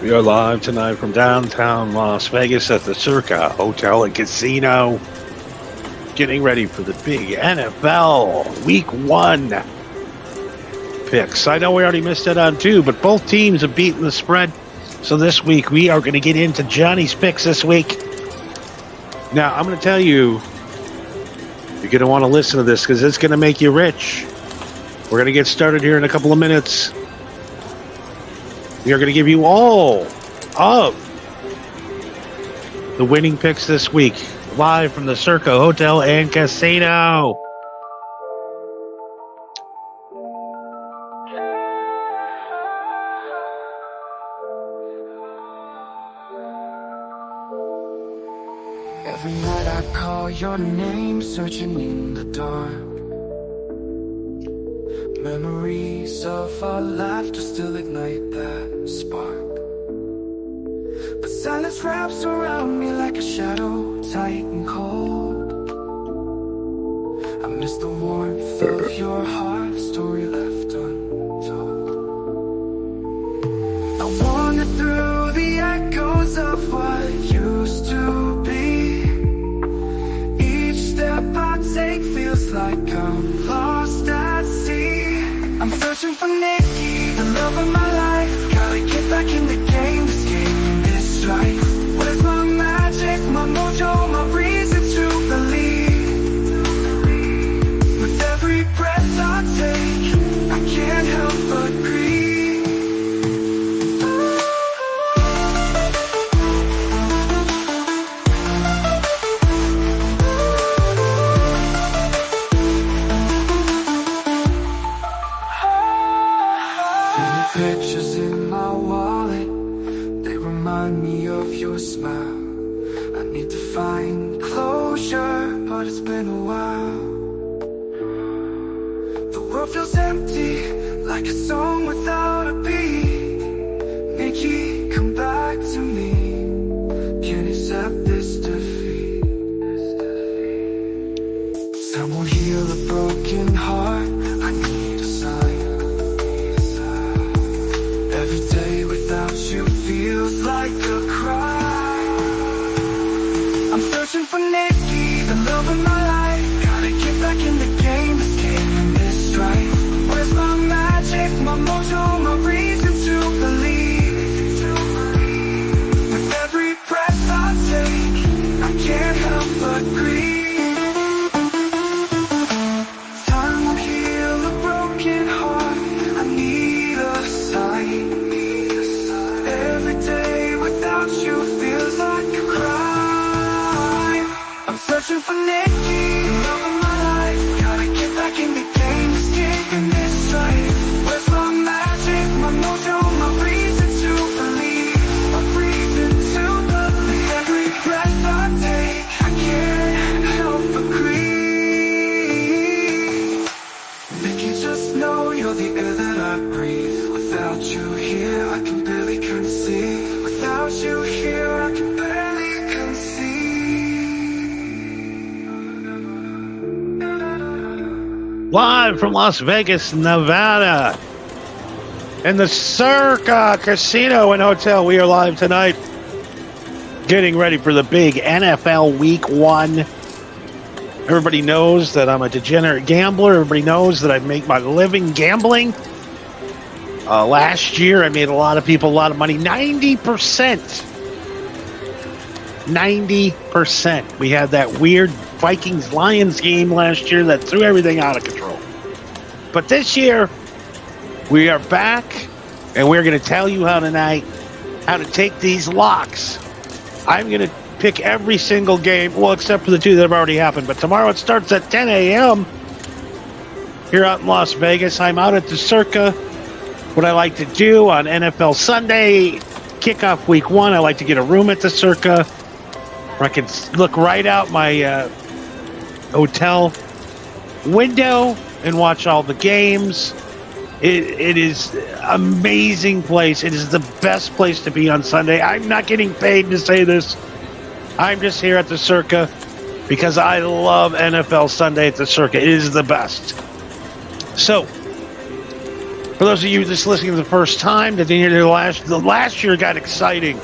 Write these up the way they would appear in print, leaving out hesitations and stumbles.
We are live tonight from downtown Las Vegas at the Circa Hotel and Casino. Getting ready for the big NFL Week 1 picks. I know we already missed it on 2, but both teams have beaten the spread. So this week we are going to get into Johnny's picks this week. Now, I'm going to tell you, you're going to want to listen to this because it's going to make you rich. We're going to get started here in a couple of minutes. We are going to give you all of the winning picks this week, live from the Circa Hotel and Casino. Every night I call your name, searching in the dark. Memories of our laughter still ignite that spark. But silence wraps around me like a shadow, tight and cold. I miss the warmth of your heart, story left untold. I wander through the echoes of what used to be. Each step I take feels like I'm lost at sea. I'm searching for Nikki, the love of my life. Gotta get back in the game, this game, this life. Where's my magic, my mojo, my reason to believe? With every breath I take, I can't help but breathe. Pictures in my wallet, they remind me of your smile. I need to find closure, but it's been a while. The world feels empty, like a song without a beat. Nikki, come back to me. Can't accept this defeat. Someone heal a broken heart. I need a sign. Every day without you feels like a crime. I'm searching for Nikki, the love of my life. Gotta get back in the game, this game, this strife. Where's my magic, my mojo, my reason to believe? With every breath I take, I can't help but breathe. Time will heal a broken heart. I need a sign. Every day without you feels like a crime. I'm searching for Nikki, the love of my life. Gotta get back in the game, this game, in this life. Where's my magic, my mojo, my reason to believe? My reason to believe. Every breath I take, I can't help but breathe. Nikki, just know you're the air that I breathe. Without you here, I can barely conceive. Without you here, I can barely conceive. Live from Las Vegas, Nevada, in the Circa Casino and Hotel. We are live tonight, getting ready for the big NFL Week 1. Everybody knows that I'm a degenerate gambler. Everybody knows that I make my living gambling. Last year, I made a lot of people a lot of money. 90%. 90%. We had that weird Vikings-Lions game last year that threw everything out of control. But this year, we are back, and we're going to tell you how to take these locks. I'm going to pick every single game, well, except for the 2 that have already happened. But tomorrow it starts at 10 a.m. here out in Las Vegas. I'm out at the Circa. What I like to do on NFL Sunday, kickoff Week 1, I like to get a room at the Circa where I can look right out my hotel window and watch all the games. It is an amazing place. It is the best place to be on Sunday. I'm not getting paid to say this. I'm just here at the Circa because I love NFL Sunday at the Circa. It is the best. So, For those of you just listening for the first time, that didn't hear the last year got exciting.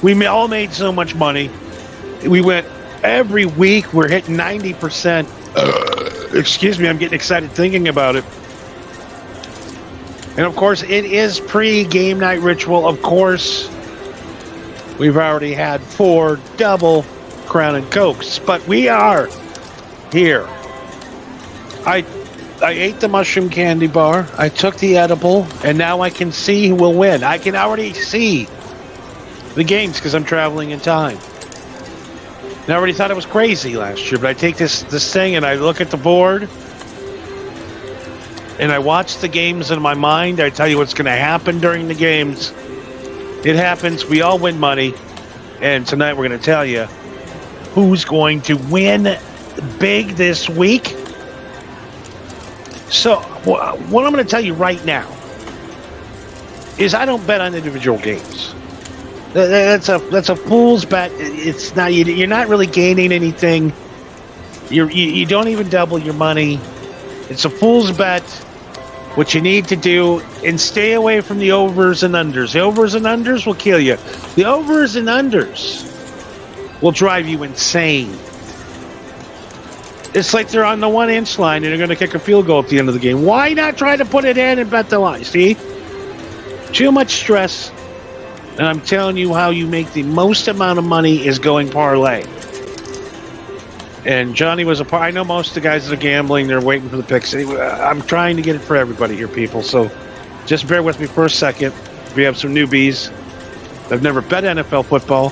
We all made so much money. We went every week. We're hitting 90%. Excuse me, I'm getting excited thinking about it. And of course, it is pre-game night ritual. Of course, we've already had 4 double Crown and Cokes, but we are here. I ate the mushroom candy bar. I took the edible, and now I can see who will win. I can already see the games because I'm traveling in time. And I already thought it was crazy last year, but I take this thing and I look at the board and I watch the games in my mind. I tell you what's going to happen during the games. It happens. We all win money. And tonight we're going to tell you who's going to win big this week. So what I'm going to tell you right now is I don't bet on individual games. That's a fool's bet. It's not, you're not really gaining anything. You don't even double your money. It's a fool's bet. What you need to do, and stay away from the overs and unders. The overs and unders will kill you. The overs and unders will drive you insane. It's like they're on the 1-inch line and they're going to kick a field goal at the end of the game. Why not try to put it in and bet the line? See? Too much stress. And I'm telling you how you make the most amount of money is going parlay. And Johnny was a part. I know most of the guys that are gambling, they're waiting for the picks. I'm trying to get it for everybody here, people. So just bear with me for a second. We have some newbies. I've never bet NFL football.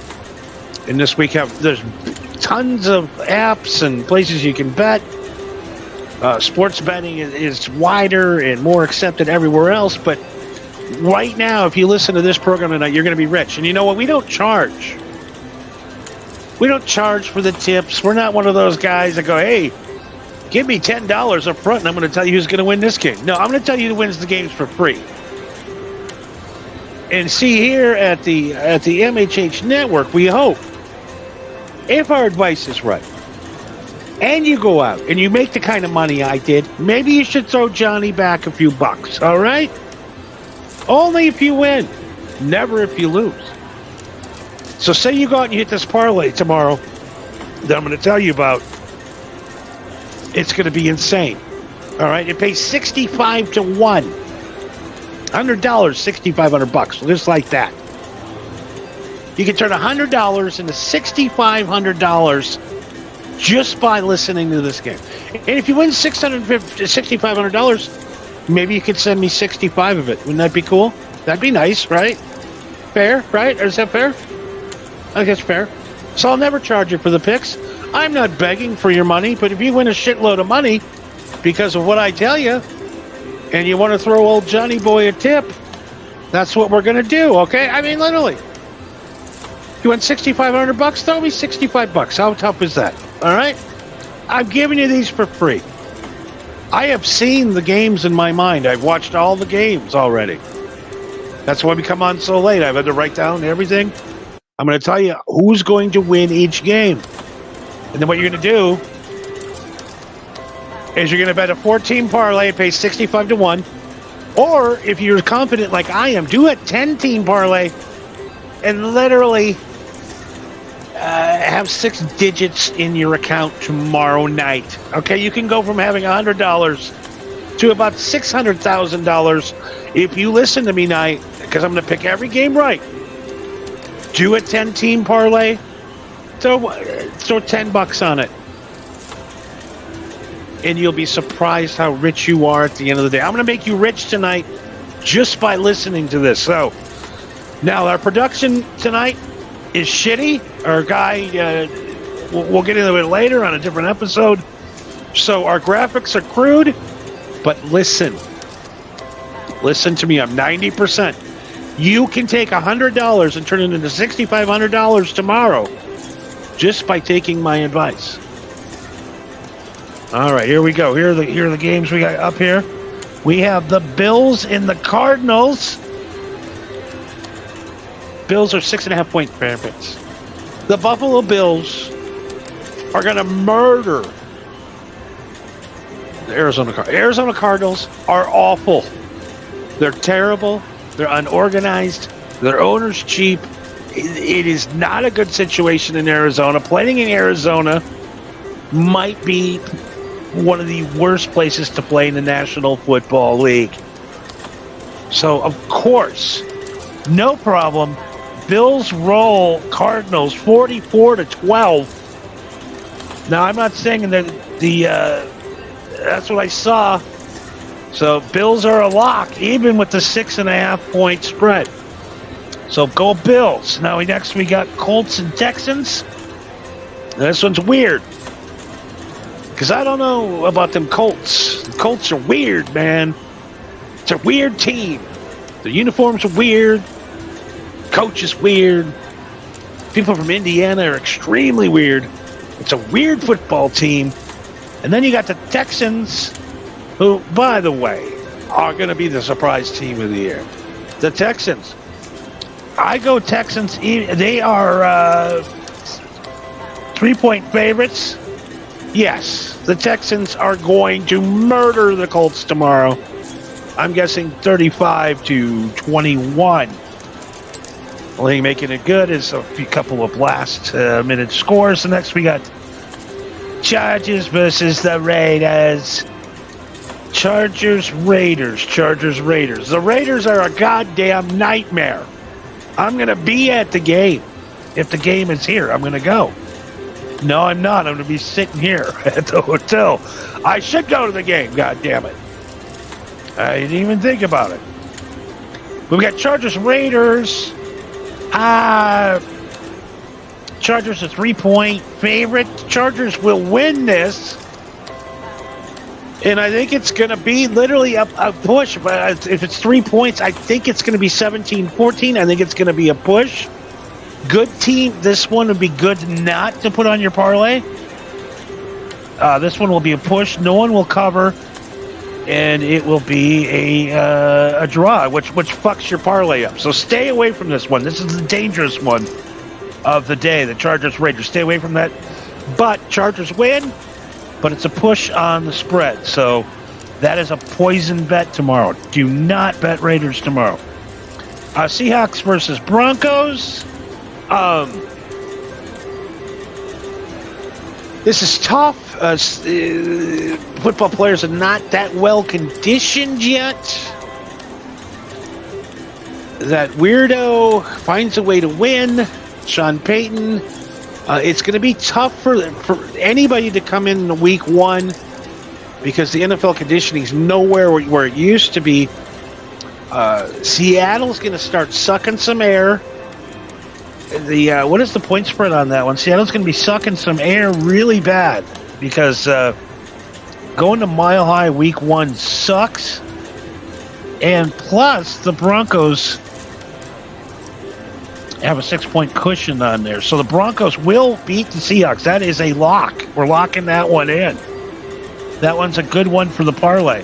And this week there's tons of apps and places you can bet. Sports betting is wider and more accepted everywhere else. But right now, if you listen to this program tonight, you're going to be rich. And you know what? We don't charge. We don't charge for the tips. We're not one of those guys that go, hey, give me $10 up front and I'm going to tell you who's going to win this game. No, I'm going to tell you who wins the games for free. And see, here at the MHH Network, we hope, if our advice is right, and you go out and you make the kind of money I did, maybe you should throw Johnny back a few bucks, all right? Only if you win, never if you lose. So say you go out and you hit this parlay tomorrow that I'm going to tell you about. It's going to be insane. All right? It pays 65 to 1. $100, $6,500, just like that. You can turn $100 into $6,500 just by listening to this game. And if you win $6,500, maybe you could send me 65 of it. Wouldn't that be cool? That'd be nice, right? Fair, right? Is that fair? I guess fair. So I'll never charge you for the picks. I'm not begging for your money, but if you win a shitload of money because of what I tell you, and you want to throw old Johnny Boy a tip, that's what we're going to do, okay? I mean, literally. You want $6,500? Throw me $65. How tough is that? All right? I'm giving you these for free. I have seen the games in my mind. I've watched all the games already. That's why we come on so late. I've had to write down everything. I'm going to tell you who's going to win each game. And then what you're going to do is you're going to bet a 14 parlay. It pays 65 to 1. Or if you're confident like I am, do a 10-team parlay and literally have 6 digits in your account tomorrow night. Okay, you can go from having $100 to about $600,000 if you listen to me tonight, because I'm going to pick every game right. Do a 10-team parlay. Throw $10 on it. And you'll be surprised how rich you are at the end of the day. I'm going to make you rich tonight just by listening to this. So, now our production tonight is shitty. Our guy, we'll get into it later on a different episode. So our graphics are crude, but listen. Listen to me, I'm 90%. You can take $100 and turn it into $6,500 tomorrow just by taking my advice. All right, here we go. Here are the games we got up here. We have the Bills and the Cardinals. Bills are 6.5-point favorites. The Buffalo Bills are going to murder the Arizona Cardinals. Arizona Cardinals are awful. They're terrible. They're unorganized. Their owner's cheap. It is not a good situation in Arizona. Playing in Arizona might be one of the worst places to play in the National Football League. So, of course, no problem. Bills roll Cardinals 44-12. Now, I'm not saying that that's what I saw. So, Bills are a lock, even with the 6.5-point spread. So, go Bills. Now, next we got Colts and Texans. This one's weird. Because I don't know about them Colts. The Colts are weird, man. It's a weird team. The uniforms are weird. Coach is weird. People from Indiana are extremely weird. It's a weird football team. And then you got the Texans, who, by the way, are going to be the surprise team of the year. The Texans. I go Texans. They are 3-point favorites. Yes, the Texans are going to murder the Colts tomorrow. I'm guessing 35-21. Only making it good is a couple of last-minute scores. The next we got Chargers versus the Raiders. Chargers, Raiders. The Raiders are a goddamn nightmare. I'm going to be at the game. If the game is here, I'm going to go. No, I'm not. I'm going to be sitting here at the hotel. I should go to the game, goddammit. I didn't even think about it. But we got Chargers, Raiders. Chargers a 3-point favorite. Chargers will win this. And I think it's going to be literally a push. But if it's 3 points, I think it's going to be 17-14. I think it's going to be a push. Good team. This one would be good not to put on your parlay. This one will be a push. No one will cover. And it will be a draw, which fucks your parlay up. So stay away from this one. This is the dangerous one of the day, the Chargers-Raiders. Stay away from that. But Chargers win, but it's a push on the spread. So that is a poison bet tomorrow. Do not bet Raiders tomorrow. Seahawks versus Broncos. This is tough. Football players are not that well conditioned yet. That weirdo finds a way to win. Sean Payton. It's going to be tough for anybody to come in week one because the NFL conditioning is nowhere where it used to be. Seattle's going to start sucking some air. What is the point spread on that one? Seattle's going to be sucking some air really bad because going to Mile High week one sucks. And plus, the Broncos have a 6-point cushion on there. So the Broncos will beat the Seahawks. That is a lock. We're locking that one in. That one's a good one for the parlay.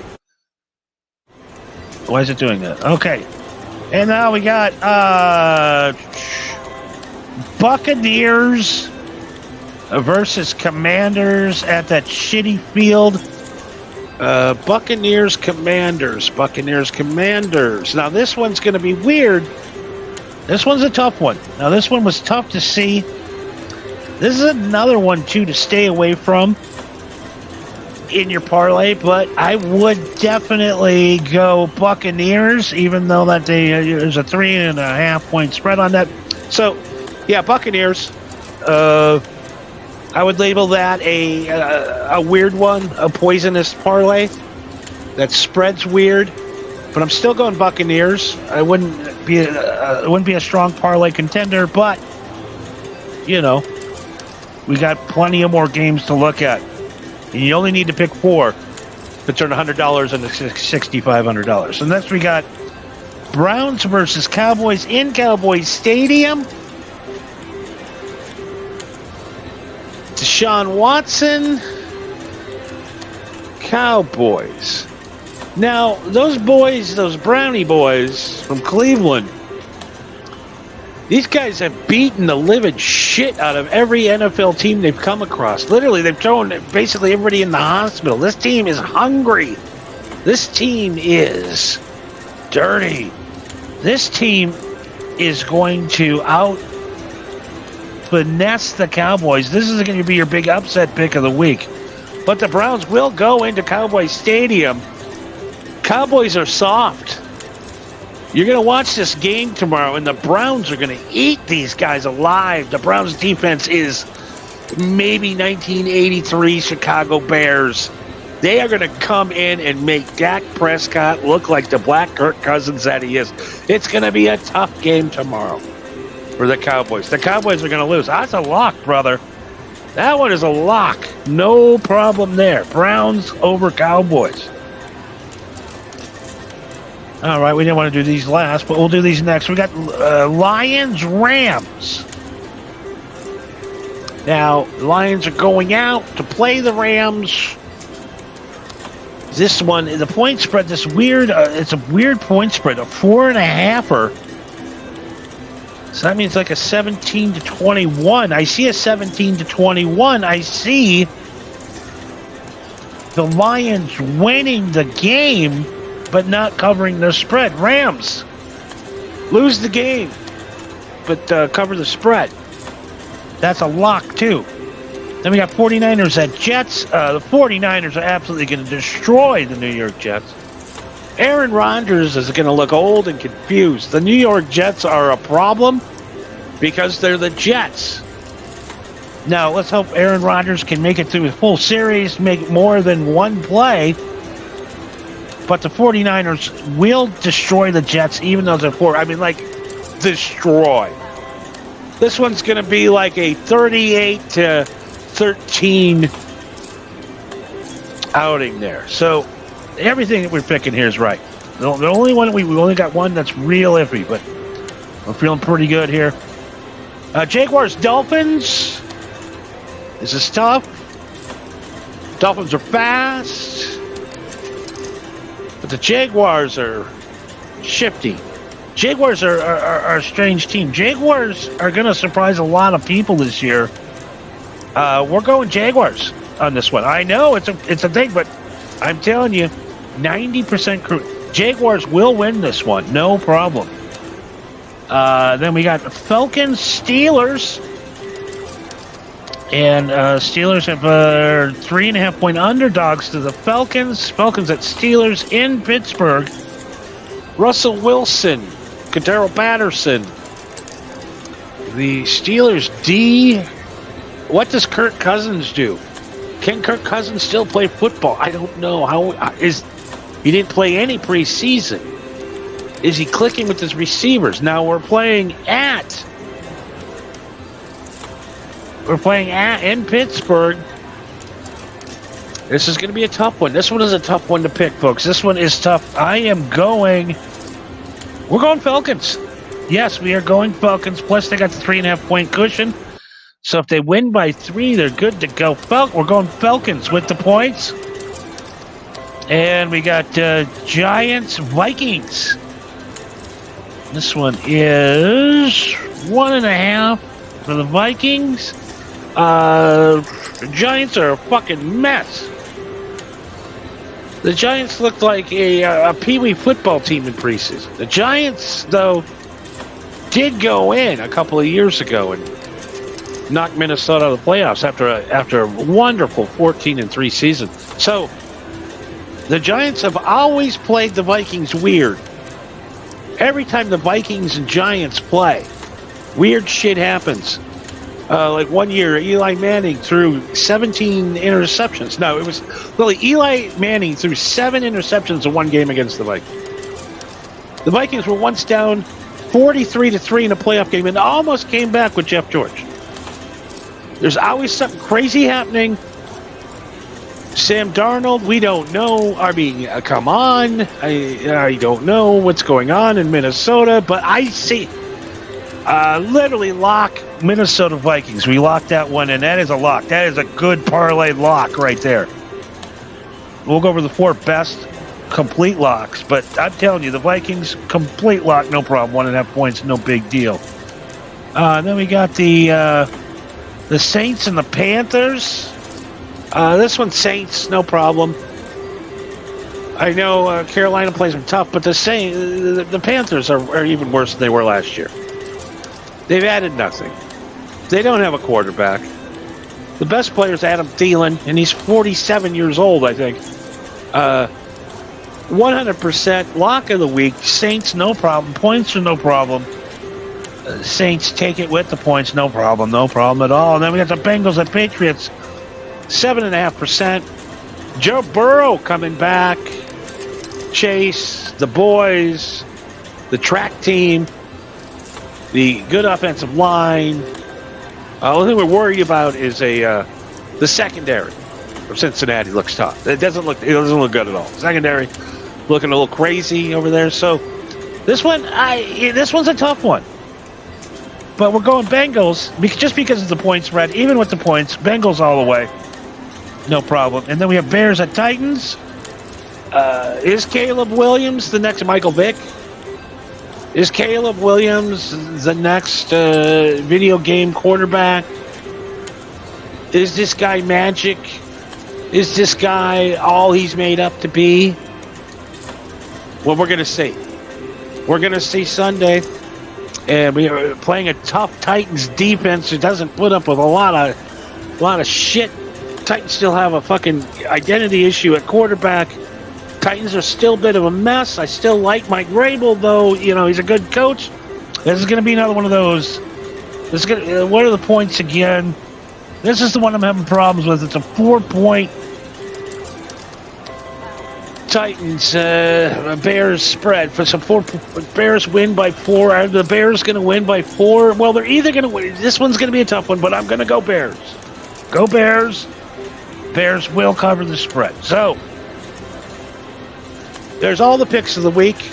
Why is it doing that? Okay. And now we got Buccaneers versus Commanders at that shitty field. Buccaneers, Commanders. Now, this one's going to be weird. This one's a tough one. Now, this one was tough to see. This is another one, too, to stay away from in your parlay, but I would definitely go Buccaneers, even though that there's a 3.5-point spread on that. So, yeah, Buccaneers. I would label that a weird one, a poisonous parlay. That spread's weird, but I'm still going Buccaneers. It wouldn't be a strong parlay contender, but you know, we got plenty of more games to look at. And you only need to pick 4 to turn $100 into $6,500. And next we got Browns versus Cowboys in Cowboys Stadium. Deshaun Watson, Cowboys. Now, those boys, those Brownie boys from Cleveland, these guys have beaten the living shit out of every NFL team they've come across. Literally, they've thrown basically everybody in the hospital. This team is hungry. This team is dirty. This team is going to finesse the Cowboys. This is going to be your big upset pick of the week. But the Browns will go into Cowboy Stadium. Cowboys are soft. You're going to watch this game tomorrow, and the Browns are going to eat these guys alive. The Browns defense is maybe 1983 Chicago Bears. They are going to come in and make Dak Prescott look like the black Kirk Cousins that he is. It's going to be a tough game tomorrow for the Cowboys. The Cowboys are going to lose. That's a lock, brother. That one is a lock. No problem there. Browns over Cowboys. All right, we didn't want to do these last, but we'll do these next. We got Lions-Rams. Now, Lions are going out to play the Rams. This one, the point spread, this weird, it's a weird point spread, a 4.5-er. So that means like a 17-21. I see a 17-21. I see the Lions winning the game, but not covering the spread. Rams lose the game, but cover the spread. That's a lock, too. Then we got 49ers at Jets. The 49ers are absolutely going to destroy the New York Jets. Aaron Rodgers is going to look old and confused. The New York Jets are a problem because they're the Jets. Now, let's hope Aaron Rodgers can make it through a full series, make more than one play. But the 49ers will destroy the Jets, even though they're poor. I mean, like, destroy. This one's going to be like a 38-13 outing there. So everything that we're picking here is right. The only one we only got one that's real iffy, but we're feeling pretty good here. Jaguars Dolphins. This is tough. Dolphins are fast, but the Jaguars are shifty. Jaguars are a strange team. Jaguars are going to surprise a lot of people this year. We're going Jaguars on this one. I know it's a thing, but I'm telling you, 90% Jaguars will win this one, no problem. Then we got Falcons Steelers. And Steelers have 3.5-point underdogs to the Falcons. Falcons at Steelers in Pittsburgh. Russell Wilson, Cordero Patterson. The Steelers D. What does Kirk Cousins do? Can Kirk Cousins still play football? I don't know. He didn't play any preseason. Is he clicking with his receivers? Now we're playing in Pittsburgh. This is going to be a tough one. This one is a tough one to pick, folks. This one is tough. We're going Falcons. Yes, we are going Falcons. Plus, they got the 3.5-point cushion. So if they win by 3, they're good to go. We're going Falcons with the points. And we got Giants Vikings. This one is 1.5 for the Vikings. The Giants are a fucking mess. The Giants looked like a Pee-wee football team in preseason. The Giants, though, did go in a couple of years ago and knocked Minnesota out of the playoffs after a wonderful 14-3 season. So the Giants have always played the Vikings weird. Every time the Vikings and Giants play, weird shit happens. Like one year, Eli Manning threw 17 interceptions. No, it was really Eli Manning threw 7 interceptions in one game against the Vikings. The Vikings were once down 43-3 in a playoff game and almost came back with Jeff George. There's always something crazy happening. Sam Darnold, we don't know. I mean, come on. I don't know what's going on in Minnesota, but I see literally lock Minnesota Vikings. We locked that one, and that is a lock. That is a good parlay lock right there. We'll go over the 4 best complete locks, but I'm telling you, the Vikings, complete lock, no problem. 1.5 points, no big deal. Then we got the Saints and the Panthers. This one, Saints, no problem. I know Carolina plays them tough, but the Panthers are even worse than they were last year. They've added nothing. They don't have a quarterback. The best player is Adam Thielen, and he's 47 years old, I think. 100% lock of the week. Saints, no problem. Points are no problem. Saints take it with the points, no problem at all. And then we got the Bengals and Patriots, 7.5%. Joe Burrow coming back. Chase, the boys, the track team, the good offensive line. The only thing we're worried about is the secondary of Cincinnati looks tough. It doesn't look good at all. Secondary looking a little crazy over there. So this one's a tough one. But we're going Bengals just because of the point spread. Even with the points, Bengals all the way. No problem. And then we have Bears at Titans. Is Caleb Williams the next Michael Vick? Is Caleb Williams the next video game quarterback? Is this guy magic? Is this guy all he's made up to be? Well, we're going to see. We're going to see Sunday. And we are playing a tough Titans defense who doesn't put up with a lot of shit. Titans still have a fucking identity issue at quarterback. Titans are still a bit of a mess. I still like Mike Vrabel, though. You know, he's a good coach. This is going to be another one of those. What are the points again? This is the one I'm having problems with. It's a 4-point Titans Bears spread for some Bears win by 4. Are the Bears going to win by 4? Well, they're either going to win. This one's going to be a tough one, but I'm going to go Bears. Go Bears. Bears will cover the spread. So there's all the picks of the week,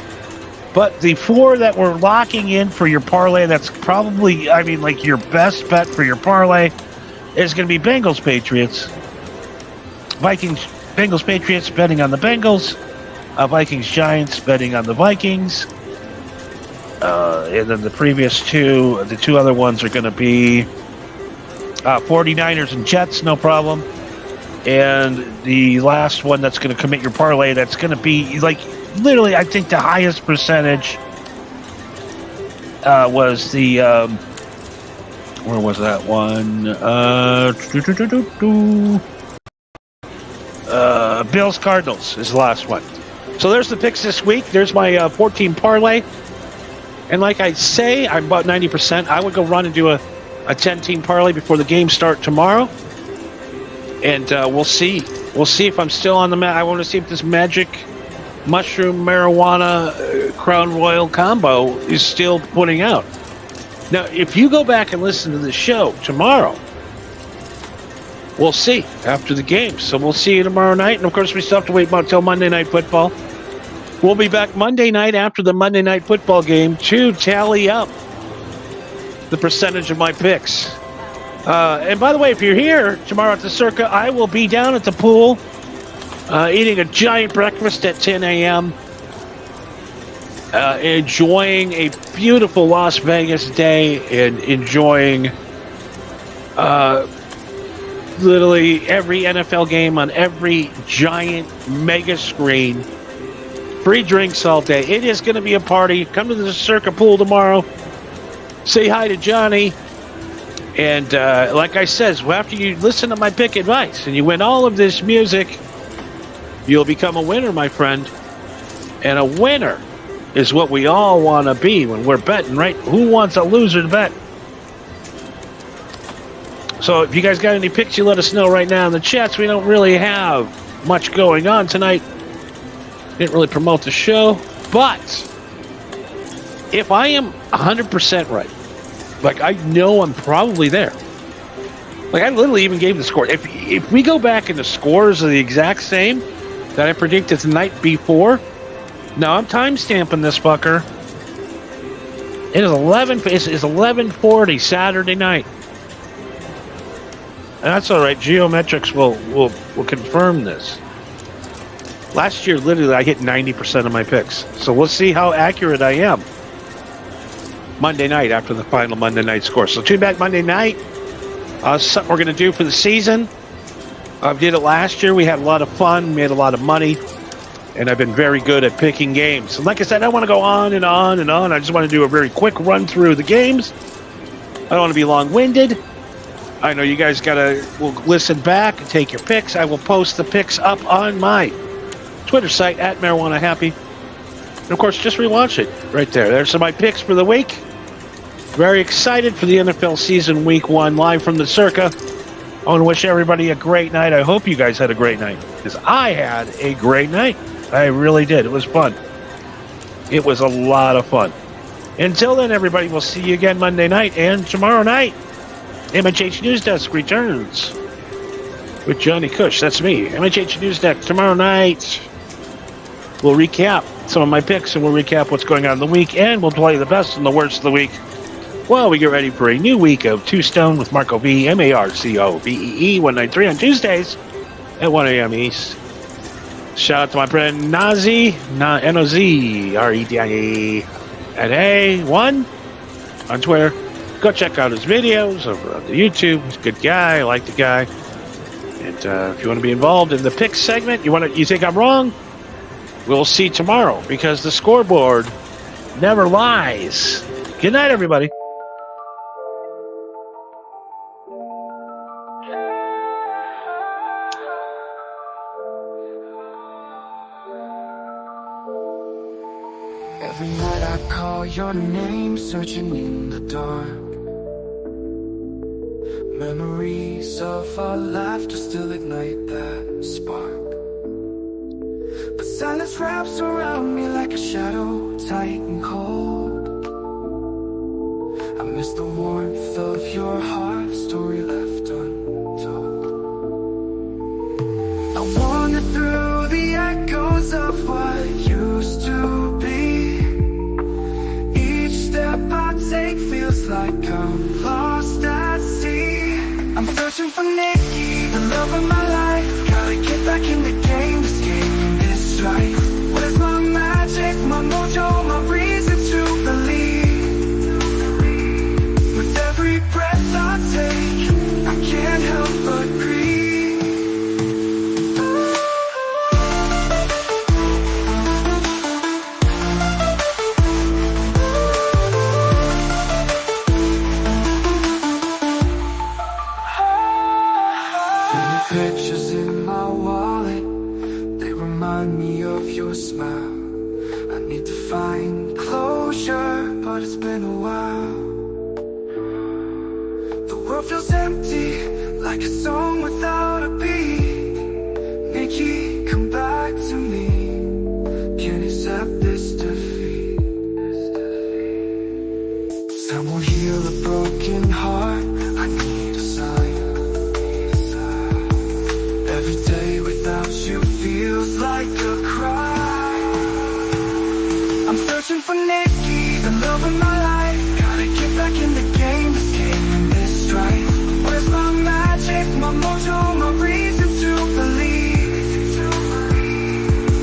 but the 4 that we're locking in for your parlay, that's probably, like your best bet for your parlay is going to be Bengals Patriots. Vikings Bengals Patriots betting on the Bengals. Vikings Giants betting on the Vikings. And then the previous the two other ones are going to be 49ers and Jets, no problem. And the last one that's going to commit your parlay, that's going to be literally, I think the highest percentage was the where was that one? Bills Cardinals is the last one. So there's the picks this week. There's my 14 parlay. And like I say, I'm about 90%. I would go run and do a 10-team parlay before the game start tomorrow. And we'll see. We'll see if I'm still on the mat. I want to see if this magic mushroom marijuana Crown Royal combo is still putting out. Now, if you go back and listen to the show tomorrow, we'll see after the game. So we'll see you tomorrow night. And, of course, we still have to wait until Monday Night Football. We'll be back Monday night after the Monday Night Football game to tally up the percentage of my picks. And by the way, if you're here tomorrow at the Circa, I will be down at the pool eating a giant breakfast at 10 a.m., enjoying a beautiful Las Vegas day and enjoying literally every NFL game on every giant mega screen. Free drinks all day. It is going to be a party. Come to the Circa pool tomorrow. Say hi to Johnny. And like I said, after you listen to my pick advice and you win all of this music, you'll become a winner, my friend. And a winner is what we all want to be when we're betting, right? Who wants a loser to bet? So if you guys got any picks, you let us know right now in the chats. We don't really have much going on tonight. Didn't really promote the show. But if I am 100% right, I know I'm probably there. I literally even gave the score. If we go back and the scores are the exact same that I predicted the night before, now I'm time stamping this fucker. It is 11:40 Saturday night. And that's all right. Geometrics will confirm this. Last year, literally, I hit 90% of my picks. So we'll see how accurate I am Monday night after the final Monday night score. So tune back Monday night. Something we're going to do for the season. I did it last year. We had a lot of fun, made a lot of money. and I've been very good at picking games. And like I said, I want to go on and on and on. I just want to do a very quick run through the games. I don't want to be long-winded. I know you guys will listen back and take your picks. I will post the picks up on my Twitter site at Marijuana Happy. And of course, just rewatch it right there. There's some of my picks for the week. Very excited for the NFL season week 1 live from the Circa. I want to wish everybody a great night. I hope you guys had a great night, because I had a great night. I really did. It was fun. It was a lot of fun. Until then, everybody, we'll see you again Monday night and tomorrow night. MHH News Desk returns with Johnny Cush. That's me. MHH News Desk tomorrow night. We'll recap some of my picks, and we'll recap what's going on in the week, and we'll play the best and the worst of the week while we get ready for a new week of Two Stone with Marco V, MARCOVEE 193 on Tuesdays at 1 a.m. East. Shout out to my friend Nazi, Nozredie, at A1 on Twitter. Go check out his videos over on the YouTube. He's a good guy. I like the guy. And if you want to be involved in the pick segment, you think I'm wrong? We'll see tomorrow, because the scoreboard never lies. Good night, everybody. Every night I call your name, searching in the dark. Memories of our laughter still ignite that spark. But silence wraps around me like a shadow, tight and cold. I miss the warmth of your heart, story left untold. I wander through the echoes of what used to be. Each step I take feels like I'm lost at sea. I'm searching for Nikki, the love of my life. Gotta get back in the game, this game is life. Where's my magic, my mojo, my reason to believe? With every breath I take, I can't help but breathe. Pictures in my wallet, they remind me of your smile. I need to find closure, but it's been a while. The world feels empty, like a song without a beat. Nikki, come back to me. Can't accept this defeat. Time will heal a broken heart. I need a sign. Every day without you feels like a cry. I'm searching for Nikki, the love of my life. Gotta get back in the game, this game is strife. Where's my magic, my mojo, my reason to believe?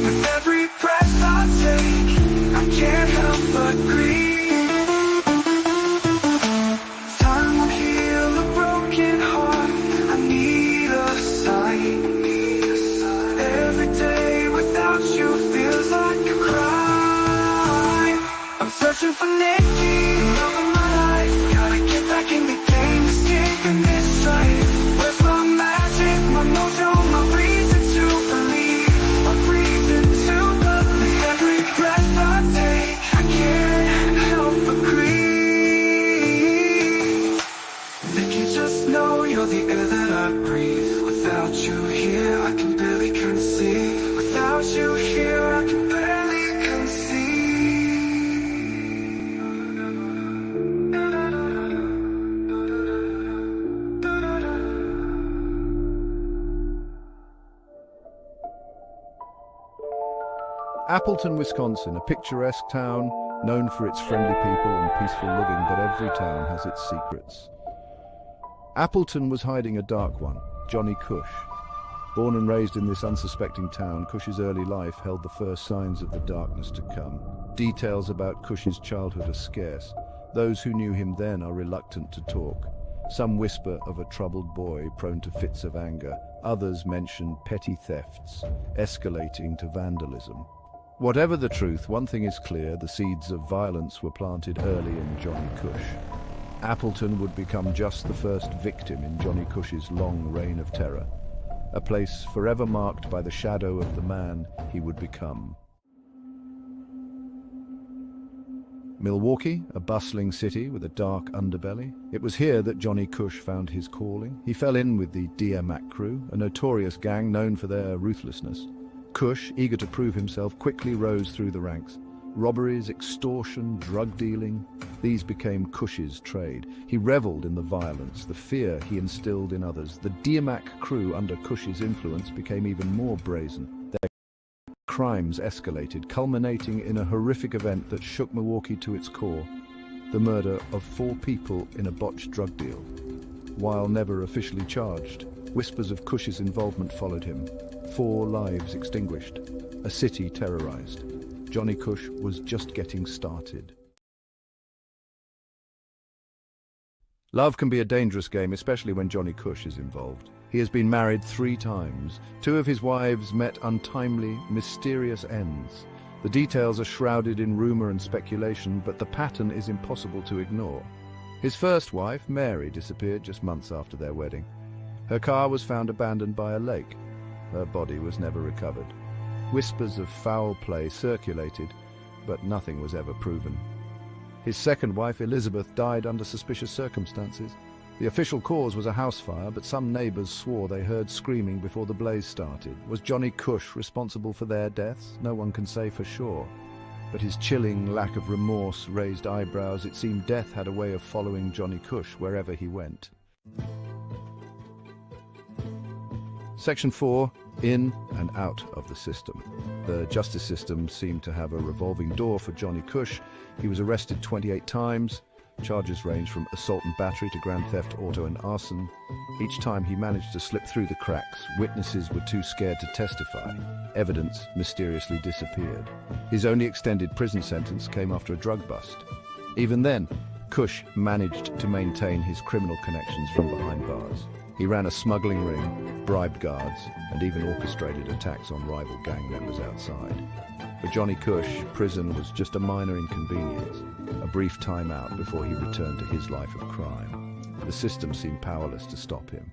With every breath I take, I can't help but grieve. Time will heal a broken heart. I need a sign. Every day without you feels like a crime. I'm searching for Nikki, the love of my life. Gotta get back in the game, this game is life. Where's my magic, my mojo, my reason to believe? My reason to believe. Every breath I take, I can't help but grieve. Nikki, just know you're the air that I breathe. Without you here, I can barely conceive. Without you here, I can barely conceive. Appleton, Wisconsin, a picturesque town known for its friendly people and peaceful living, but every town has its secrets. Appleton was hiding a dark one, Johnny Cush. Born and raised in this unsuspecting town, Cush's early life held the first signs of the darkness to come. Details about Cush's childhood are scarce. Those who knew him then are reluctant to talk. Some whisper of a troubled boy prone to fits of anger. Others mention petty thefts, escalating to vandalism. Whatever the truth, one thing is clear: the seeds of violence were planted early in Johnny Cush. Appleton would become just the first victim in Johnny Cush's long reign of terror, a place forever marked by the shadow of the man he would become. Milwaukee, a bustling city with a dark underbelly. It was here that Johnny Cush found his calling. He fell in with the DMAC crew, a notorious gang known for their ruthlessness. Cush, eager to prove himself, quickly rose through the ranks. Robberies, extortion, drug dealing, these became Cush's trade. He reveled in the violence, the fear he instilled in others. The DMAC crew under Cush's influence became even more brazen. Their crimes escalated, culminating in a horrific event that shook Milwaukee to its core: the murder of 4 people in a botched drug deal. While never officially charged, whispers of Cush's involvement followed him. 4 lives extinguished, a city terrorized. Johnny Cush was just getting started. Love can be a dangerous game, especially when Johnny Cush is involved. He has been married 3 times. 2 of his wives met untimely, mysterious ends. The details are shrouded in rumor and speculation, but the pattern is impossible to ignore. His first wife, Mary, disappeared just months after their wedding. Her car was found abandoned by a lake. Her body was never recovered. Whispers of foul play circulated, but nothing was ever proven. His second wife, Elizabeth, died under suspicious circumstances. The official cause was a house fire, but some neighbors swore they heard screaming before the blaze started. Was Johnny Cush responsible for their deaths? No one can say for sure. But his chilling lack of remorse raised eyebrows. It seemed death had a way of following Johnny Cush wherever he went. Section 4. In and out of the system. The justice system seemed to have a revolving door for Johnny Cush. He was arrested 28 times. Charges ranged from assault and battery to grand theft, auto and arson. Each time he managed to slip through the cracks. Witnesses were too scared to testify. Evidence mysteriously disappeared. His only extended prison sentence came after a drug bust. Even then, Cush managed to maintain his criminal connections from behind bars. He ran a smuggling ring, bribed guards, and even orchestrated attacks on rival gang members outside. For Johnny Cush, prison was just a minor inconvenience, a brief time out before he returned to his life of crime. The system seemed powerless to stop him.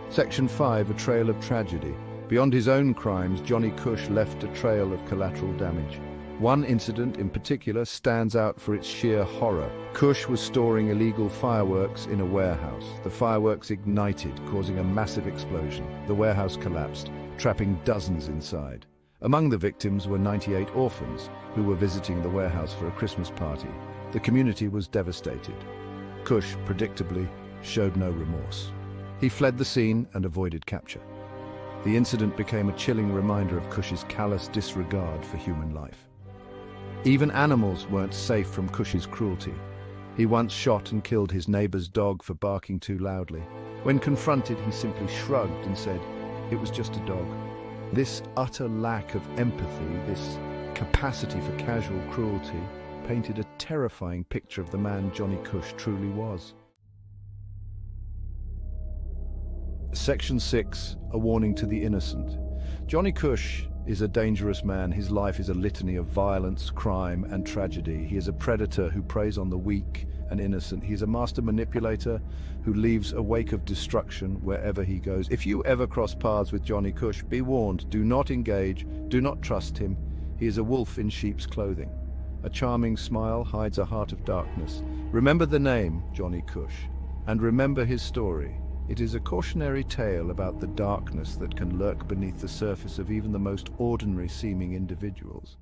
Section 5, a trail of tragedy. Beyond his own crimes, Johnny Cush left a trail of collateral damage. One incident in particular stands out for its sheer horror. Cush was storing illegal fireworks in a warehouse. The fireworks ignited, causing a massive explosion. The warehouse collapsed, trapping dozens inside. Among the victims were 98 orphans who were visiting the warehouse for a Christmas party. The community was devastated. Cush, predictably, showed no remorse. He fled the scene and avoided capture. The incident became a chilling reminder of Cush's callous disregard for human life. Even animals weren't safe from Cush's cruelty. He once shot and killed his neighbor's dog for barking too loudly. When confronted, he simply shrugged and said, "It was just a dog." This utter lack of empathy, this capacity for casual cruelty, painted a terrifying picture of the man Johnny Cush truly was. Section 6, a warning to the innocent. Johnny Cush is a dangerous man. His life is a litany of violence, crime, and tragedy. He is a predator who preys on the weak and innocent. He is a master manipulator who leaves a wake of destruction wherever he goes. If you ever cross paths with Johnny Cush, be warned, do not engage, do not trust him. He is a wolf in sheep's clothing. A charming smile hides a heart of darkness. Remember the name, Johnny Cush, and remember his story. It is a cautionary tale about the darkness that can lurk beneath the surface of even the most ordinary-seeming individuals.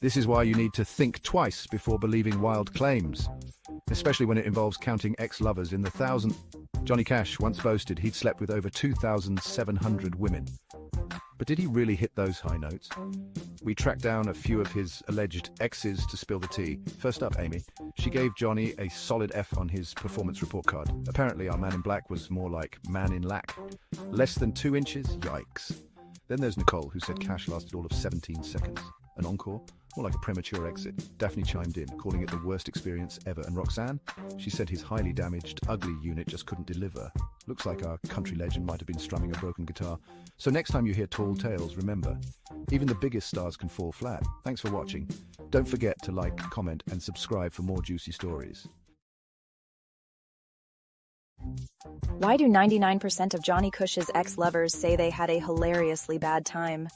This is why you need to think twice before believing wild claims, especially when it involves counting ex-lovers in the thousands. Johnny Cash once boasted he'd slept with over 2,700 women. But did he really hit those high notes? We tracked down a few of his alleged exes to spill the tea. First up, Amy. She gave Johnny a solid F on his performance report card. Apparently our man in black was more like man in lack. Less than 2 inches? Yikes. Then there's Nicole, who said Cash lasted all of 17 seconds. An encore? More like a premature exit. Daphne chimed in, calling it the worst experience ever. And Roxanne? She said his highly damaged, ugly unit just couldn't deliver. Looks like our country legend might have been strumming a broken guitar. So next time you hear tall tales, remember, even the biggest stars can fall flat. Thanks for watching. Don't forget to like, comment, and subscribe for more juicy stories. Why do 99% of Johnny Cush's ex-lovers say they had a hilariously bad time?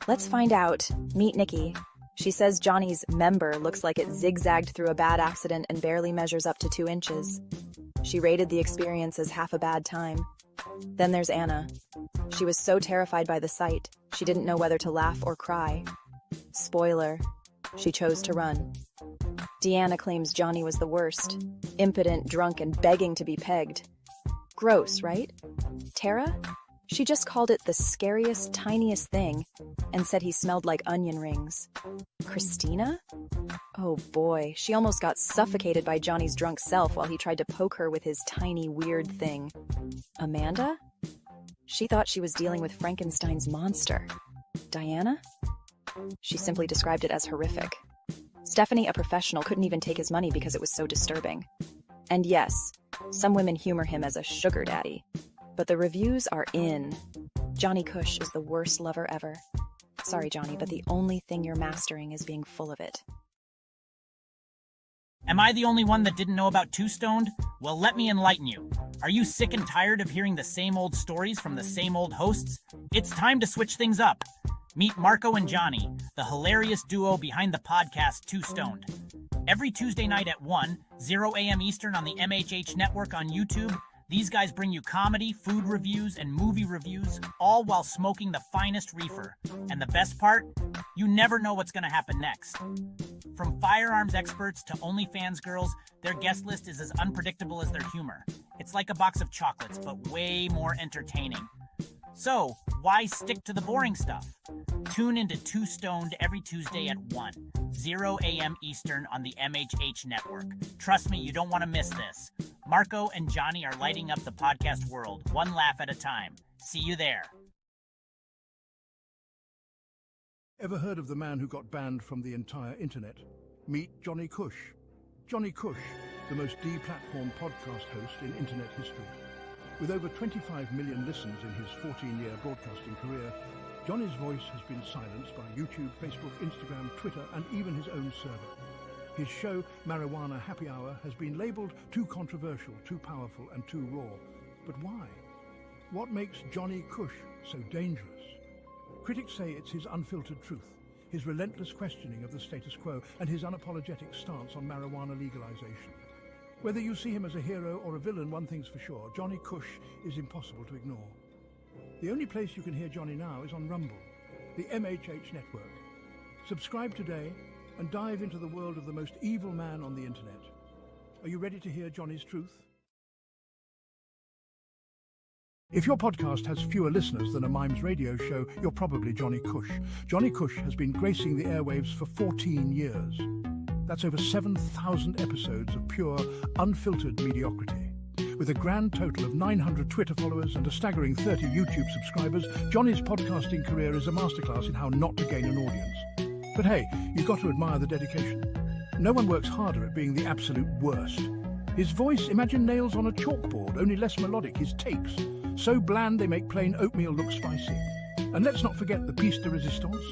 Let's find out. Meet Nikki. She says Johnny's member looks like it zigzagged through a bad accident and barely measures up to 2 inches. She rated the experience as half a bad time. Then there's Anna. She was so terrified by the sight, she didn't know whether to laugh or cry. Spoiler, she chose to run. Deanna claims Johnny was the worst. Impotent, drunk, and begging to be pegged. Gross, right? Tara? She just called it the scariest, tiniest thing and said he smelled like onion rings. Christina? Oh boy, she almost got suffocated by Johnny's drunk self while he tried to poke her with his tiny, weird thing. Amanda? She thought she was dealing with Frankenstein's monster. Diana? She simply described it as horrific. Stephanie, a professional, couldn't even take his money because it was so disturbing. And yes, some women humor him as a sugar daddy. But the reviews are in. Johnny Cush is the worst lover ever. Sorry, Johnny, but the only thing you're mastering is being full of it. Am I the only one that didn't know about Two Stoned? Well, let me enlighten you. Are you sick and tired of hearing the same old stories from the same old hosts? It's time to switch things up. Meet Marco and Johnny, the hilarious duo behind the podcast Two Stoned. Every Tuesday night at 0 a.m. Eastern on the MHH network on YouTube, these guys bring you comedy, food reviews, and movie reviews, all while smoking the finest reefer. And the best part? You never know what's going to happen next. From firearms experts to OnlyFans girls, their guest list is as unpredictable as their humor. It's like a box of chocolates, but way more entertaining. So, why stick to the boring stuff? Tune into Two Stoned every Tuesday at 0 a.m. Eastern on the MHH network. Trust me, you don't want to miss this. Marco and Johnny are lighting up the podcast world, one laugh at a time. See you there. Ever heard of the man who got banned from the entire internet? Meet Johnny Cush. Johnny Cush, the most deplatformed podcast host in internet history. With over 25 million listens in his 14-year broadcasting career, Johnny's voice has been silenced by YouTube, Facebook, Instagram, Twitter, and even his own server. His show, Marijuana Happy Hour, has been labeled too controversial, too powerful, and too raw. But why? What makes Johnny Cush so dangerous? Critics say it's his unfiltered truth, his relentless questioning of the status quo, and his unapologetic stance on marijuana legalization. Whether you see him as a hero or a villain, one thing's for sure, Johnny Cush is impossible to ignore. The only place you can hear Johnny now is on Rumble, the MHH network. Subscribe today and dive into the world of the most evil man on the internet. Are you ready to hear Johnny's truth? If your podcast has fewer listeners than a Mimes radio show, you're probably Johnny Cush. Johnny Cush has been gracing the airwaves for 14 years. That's over 7,000 episodes of pure, unfiltered mediocrity. With a grand total of 900 Twitter followers and a staggering 30 YouTube subscribers, Johnny's podcasting career is a masterclass in how not to gain an audience. But hey, you've got to admire the dedication. No one works harder at being the absolute worst. His voice, imagine nails on a chalkboard, only less melodic. His takes, so bland they make plain oatmeal look spicy. And let's not forget the piece de resistance.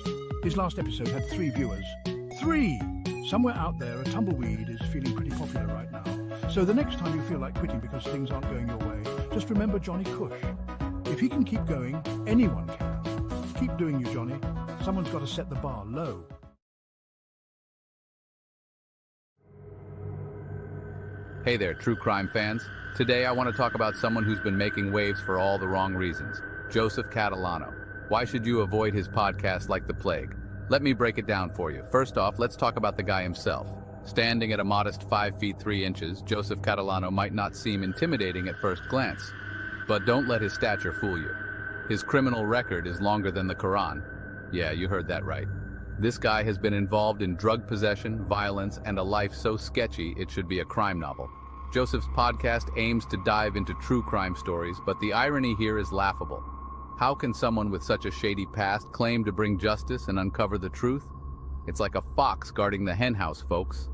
His last episode had 3 viewers. 3! Somewhere out there, a tumbleweed is feeling pretty popular right now. So the next time you feel like quitting because things aren't going your way, just remember Johnny Cush. If he can keep going, anyone can. Keep doing you, Johnny. Someone's got to set the bar low. Hey there, true crime fans. Today I want to talk about someone who's been making waves for all the wrong reasons. Joseph Catalano. Why should you avoid his podcast like the plague? Let me break it down for you. First off, let's talk about the guy himself. Standing at a modest 5 feet 3 inches, Joseph Catalano might not seem intimidating at first glance. But don't let his stature fool you. His criminal record is longer than the Quran. Yeah, you heard that right. This guy has been involved in drug possession, violence, and a life so sketchy it should be a crime novel. Joseph's podcast aims to dive into true crime stories, but the irony here is laughable. How can someone with such a shady past claim to bring justice and uncover the truth? It's like a fox guarding the henhouse, folks.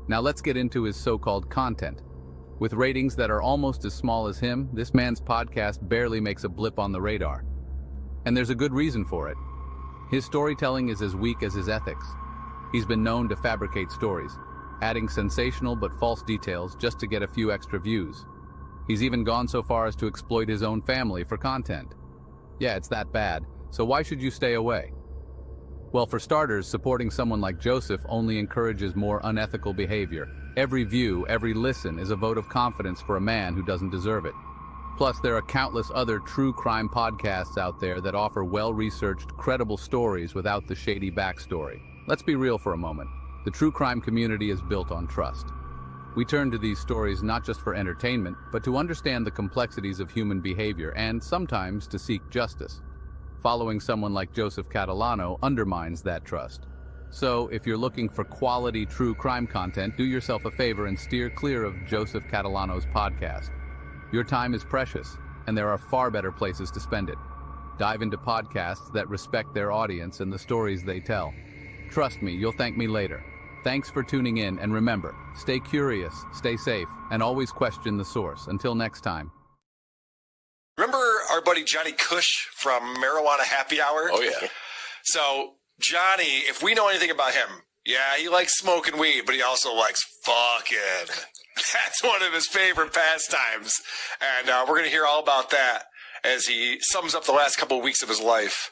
Now let's get into his so-called content. With ratings that are almost as small as him, this man's podcast barely makes a blip on the radar. And there's a good reason for it. His storytelling is as weak as his ethics. He's been known to fabricate stories, adding sensational but false details just to get a few extra views. He's even gone so far as to exploit his own family for content. Yeah, it's that bad, so why should you stay away? Well, for starters, supporting someone like Joseph only encourages more unethical behavior. Every view, every listen is a vote of confidence for a man who doesn't deserve it. Plus, there are countless other true crime podcasts out there that offer well-researched, credible stories without the shady backstory. Let's be real for a moment. The true crime community is built on trust. We turn to these stories not just for entertainment, but to understand the complexities of human behavior and sometimes to seek justice. Following someone like Joseph Catalano undermines that trust. So, if you're looking for quality true crime content, do yourself a favor and steer clear of Joseph Catalano's podcast. Your time is precious, and there are far better places to spend it. Dive into podcasts that respect their audience and the stories they tell. Trust me, you'll thank me later. Thanks for tuning in, and remember, stay curious, stay safe, and always question the source. Until next time. Remember our buddy Johnny Cush from Marijuana Happy Hour? Oh, yeah. So, Johnny, if we know anything about him, yeah, he likes smoking weed, but he also likes fucking. That's one of his favorite pastimes. And we're going to hear all about that as he sums up the last couple of weeks of his life.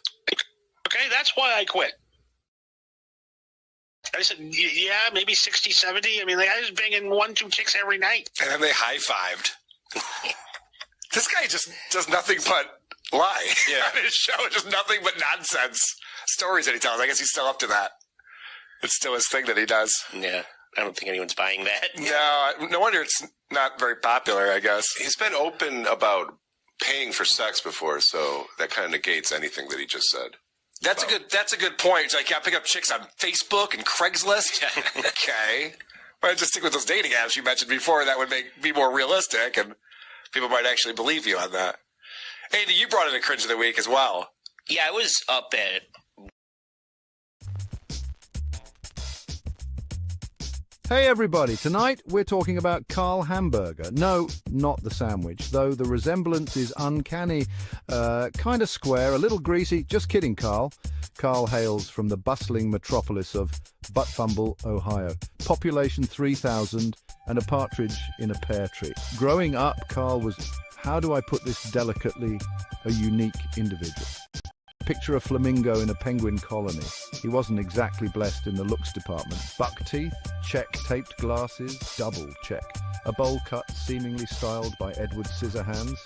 Okay, that's why I quit. I said, yeah, maybe 60, 70. I mean, I was banging 1-2 chicks every night. And then they high-fived. This guy just does nothing but lie on his show. Just nothing but nonsense stories that he tells. I guess he's still up to that. It's still his thing that he does. Yeah, I don't think anyone's buying that. No wonder it's not very popular, I guess. He's been open about paying for sex before, so that kind of negates anything that he just said. That's a good point. It's like, yeah, pick up chicks on Facebook and Craigslist. Okay. Why don't just stick with those dating apps you mentioned before? That would be more realistic, and people might actually believe you on that. Andy, you brought in a cringe of the week as well. Yeah, I was up at Hey everybody, tonight we're talking about Carl Hamburger. No, not the sandwich, though the resemblance is uncanny. Kind of square, a little greasy. Just kidding, Carl. Carl hails from the bustling metropolis of Buttfumble, Ohio. Population 3,000 and a partridge in a pear tree. Growing up, Carl was, how do I put this delicately, a unique individual. Picture a flamingo in a penguin colony. He wasn't exactly blessed in the looks department. Buck teeth, check. Taped glasses, double check. A bowl cut seemingly styled by Edward Scissorhands.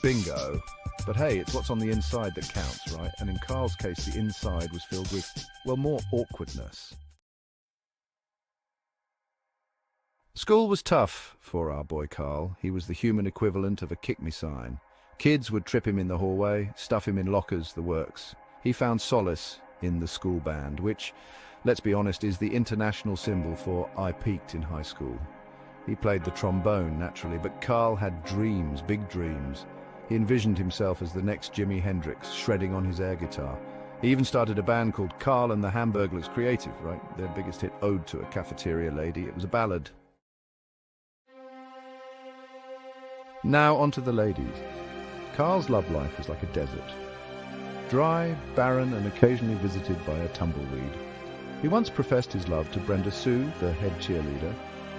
Bingo. But hey, it's what's on the inside that counts, right? And in Carl's case, the inside was filled with, well, more awkwardness. School was tough for our boy Carl. He was the human equivalent of a kick-me sign. Kids would trip him in the hallway, stuff him in lockers, the works. He found solace in the school band, which, let's be honest, is the international symbol for I peaked in high school. He played the trombone, naturally, but Carl had dreams, big dreams. He envisioned himself as the next Jimi Hendrix, shredding on his air guitar. He even started a band called Carl and the Hamburglers. Creative, right? Their biggest hit, Ode to a Cafeteria Lady. It was a ballad. Now onto the ladies. Carl's love life was like a desert. Dry, barren, and occasionally visited by a tumbleweed. He once professed his love to Brenda Sue, the head cheerleader,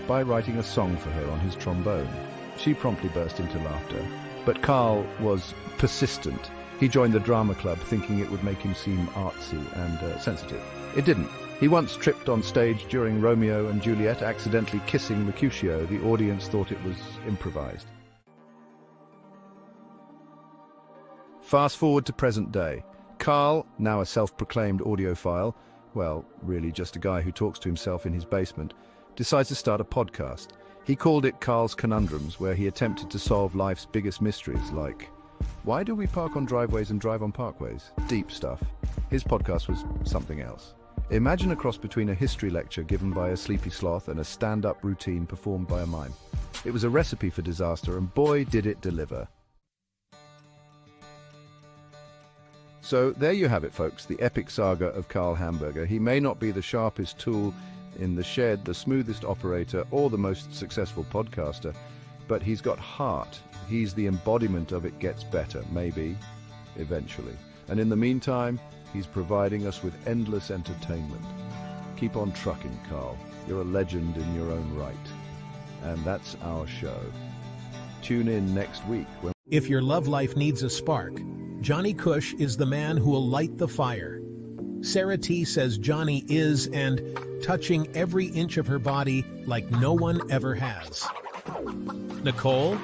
by writing a song for her on his trombone. She promptly burst into laughter. But Carl was persistent. He joined the drama club thinking it would make him seem artsy and sensitive. It didn't. He once tripped on stage during Romeo and Juliet, accidentally kissing Mercutio. The audience thought it was improvised. Fast forward to present day. Carl, now a self-proclaimed audiophile, well, really just a guy who talks to himself in his basement, decides to start a podcast. He called it Carl's Conundrums, where he attempted to solve life's biggest mysteries, like, why do we park on driveways and drive on parkways? Deep stuff. His podcast was something else. Imagine a cross between a history lecture given by a sleepy sloth and a stand-up routine performed by a mime. It was a recipe for disaster, and boy, did it deliver. So there you have it, folks, the epic saga of Karl Hamburger. He may not be the sharpest tool in the shed, the smoothest operator, or the most successful podcaster, but he's got heart. He's the embodiment of it gets better, maybe, eventually. And in the meantime, he's providing us with endless entertainment. Keep on trucking, Karl. You're a legend in your own right. And that's our show. Tune in next week when... If your love life needs a spark, Johnny Cush is the man who will light the fire. Sarah T says Johnny is and touching every inch of her body like no one ever has. Nicole?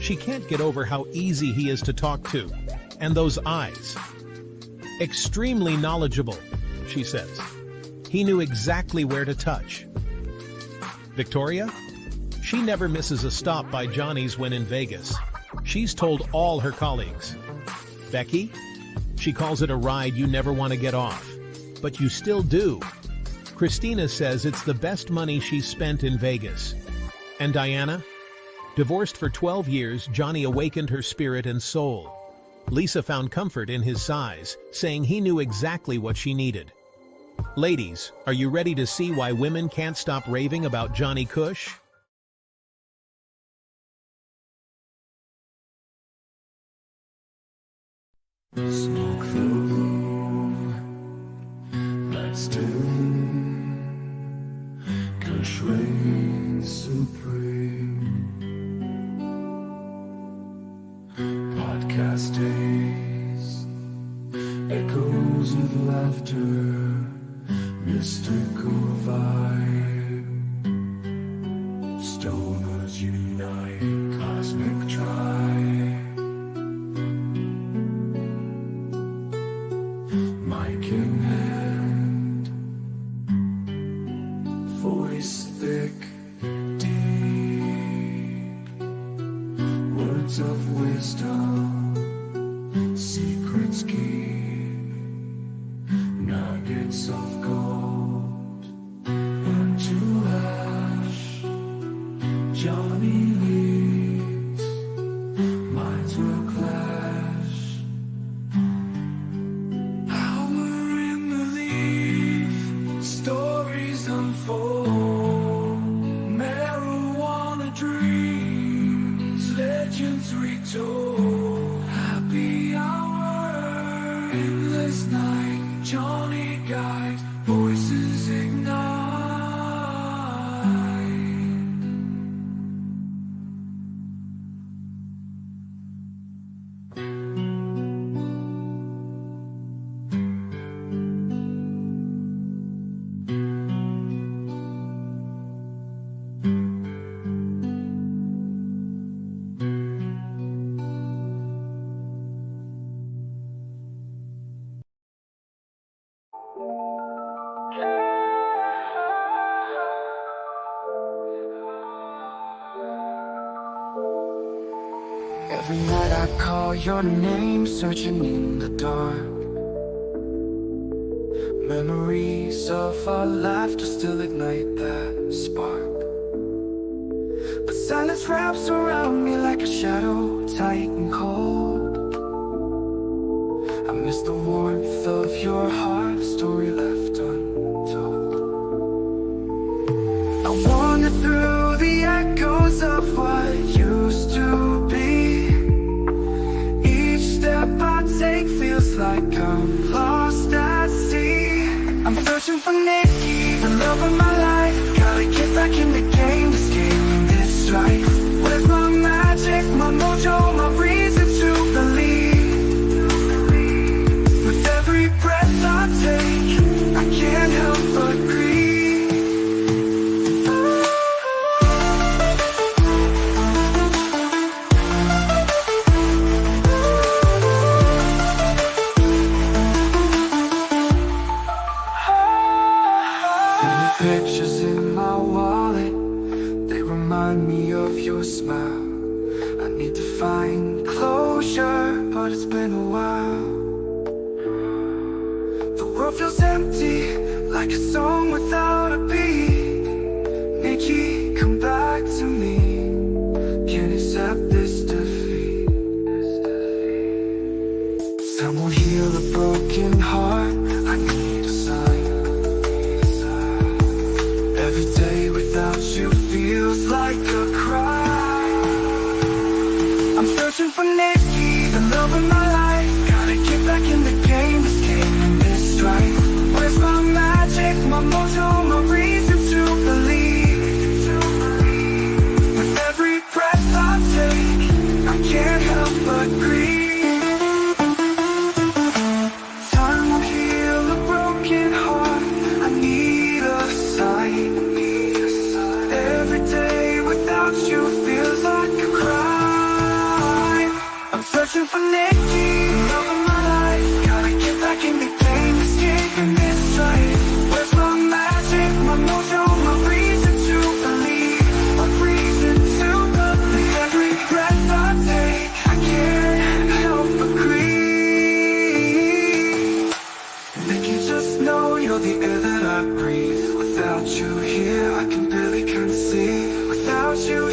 She can't get over how easy he is to talk to. And those eyes. Extremely knowledgeable, she says. He knew exactly where to touch. Victoria? She never misses a stop by Johnny's when in Vegas. She's told all her colleagues. Becky? She calls it a ride you never want to get off. But you still do. Christina says it's the best money she's spent in Vegas. And Diana? Divorced for 12 years, Johnny awakened her spirit and soul. Lisa found comfort in his size, saying he knew exactly what she needed. Ladies, are you ready to see why women can't stop raving about Johnny Cush? Smoke the room, lights dim, Kush reigns supreme. Podcast days, echoes of laughter, mystical vibe. Stoners unite, cosmic tribe. Mic in hand, voice thick, deep, words of wisdom, secrets keep, nuggets of gold, burn to ash. Johnny leads, minds will clash. Power in belief, stories unfold. Marijuana dreams, legends retold. Happy hour, endless night. Johnny guides, voices ignite. Every night I call your name, searching in the dark. Memories of our laughter still ignite that spark. But silence wraps around me like a shadow, tight and cold. I miss the warmth of your heart, story left untold. I wander through the echoes of what used to be. Each step I take feels like I'm lost at sea. I'm searching for Nikki, the love of my life. Gotta get back in the game, this game, this life. Where's my magic, my mojo, my reason to believe? With every breath I take, I can't help but breathe. Pictures in my wallet, they remind me of your smile. I need to find closure, but it's been a while. The world feels empty, like a song without a beat. Nikki, come back to me. Can't accept this defeat. Time will heal the Without you here, I can barely kind of see. Without you